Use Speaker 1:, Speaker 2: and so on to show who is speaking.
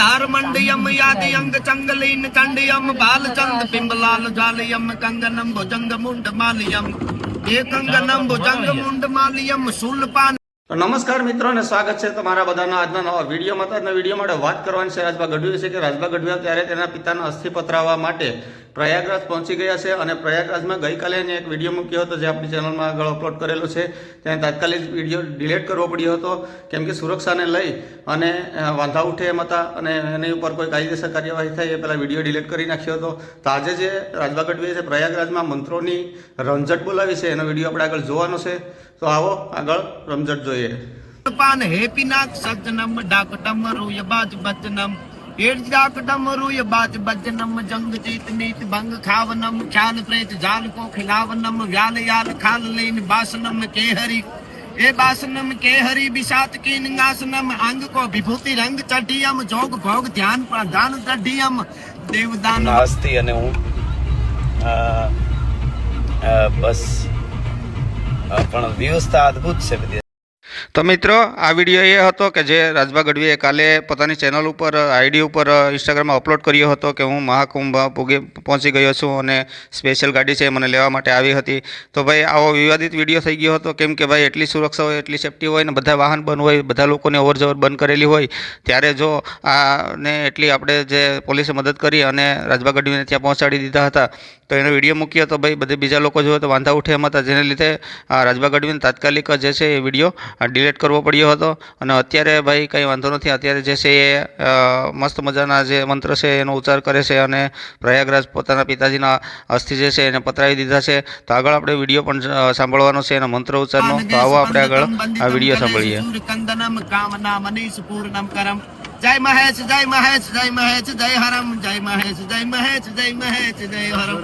Speaker 1: धार मंडयम यादि अंग चंगलीन चंडयम बालचंद पिंबलाल जालयम कंगनम भुजंग मुंड मालियम एकंगनम भुजंग मुंड मालियम शूलपान।
Speaker 2: नमस्कार मित्रों ने स्वागत है तमारा बधाना आजना नवा विडियो में। આજના વિડીયો માટે વાત કરવાની છે રાજભા ગઢવી છે કે રાજભા ગઢવી ત્યારે તેના પિતાના અસ્થિ પધરાવવા માટે પ્રયાગરાજ પહોંચી ગયા છે અને પ્રયાગરાજમાં ગઈકાલે એને એક વિડીયો મૂક્યો હતો જે આપણી ચેનલમાં આગળ અપલોડ કરેલો છે। ત્યાં તાત્કાલિક વિડીયો ડિલીટ કરવો પડ્યો હતો કેમ કે સુરક્ષાને લઈ અને વાંધા ઉઠે એમ હતા અને એની ઉપર કોઈ કાયદેસર કાર્યવાહી થાય એ પહેલાં વિડીયો ડિલીટ કરી નાખ્યો હતો। તો આજે જે રાજભા ગઢવીએ છે પ્રયાગરાજમાં મંત્રોની રમઝટ બોલાવી છે એનો વિડીયો આપણે આગળ જોવાનો છે। તો આવો આગળ રમઝટ જોઈએ।
Speaker 1: पान हेपीनाथ सज्जनम डाकटम रूय बाज बच्चनम एड डाकटम रूय बाज बच्चनम जंग जीत नीत भंग खावनम ख्याल प्रेत जाल को खिलावनम व्याल याल खाल लेन बासनम के हरि ए बासनम के हरि विषात की निंगासनम अंग को विभूति रंग चढ़ियम जोग भोग ध्यान प्रधान चढ़ियम देवदान
Speaker 3: आस्ती અને હું બસ પણ વ્યવસ્થા અદ્ભુત છે બધી।
Speaker 2: તો મિત્રો આ વિડીયો એ હતો કે જે રાજભા ગઢવીએ કાલે પોતાની ચેનલ ઉપર આઈડી ઉપર ઇન્સ્ટાગ્રામમાં અપલોડ કર્યો હતો કે હું મહાકુંભ પહોંચી ગયો છું અને સ્પેશિયલ ગાડી છે મને લેવા માટે આવી હતી। તો ભાઈ આવો વિવાદિત વિડીયો થઈ ગયો હતો કેમ કે ભાઈ એટલી સુરક્ષા હોય એટલી સેફટી હોય ને બધા વાહન બંધ હોય બધા લોકોને અવરજવર બંધ કરેલી હોય ત્યારે જો આને એટલી આપણે જે પોલીસે મદદ કરી અને રાજભા ગઢવીને ત્યાં પહોંચાડી દીધા હતા તો એનો વિડીયો મૂક્યો તો ભાઈ બધે બીજા લોકો જોવે તો વાંધા ઉઠે એમ હતા જેને લીધે રાજભા ગઢવીને તાત્કાલિક જે છે એ વિડીયો ડિલીટ કરવો પડ્યો હતો। અને અત્યારે ભાઈ કંઈ વાંધો નથી, અત્યારે જે છે એ મસ્ત મજાના જે મંત્ર છે એનો ઉચ્ચાર કરે છે અને પ્રયાગરાજ પોતાના પિતાજીના અસ્થિ જે છે એને પતરાવી દીધા છે। તો આગળ આપણે વિડીયો પણ સાંભળવાનો છે એના મંત્ર ઉચ્ચારનો। તો આવો આપણે આગળ આ વિડીયો સાંભળીએ।
Speaker 1: जय महेश जय महेश जय महेश जय हरम जय महेश जय महेश जय महेश जय हरम।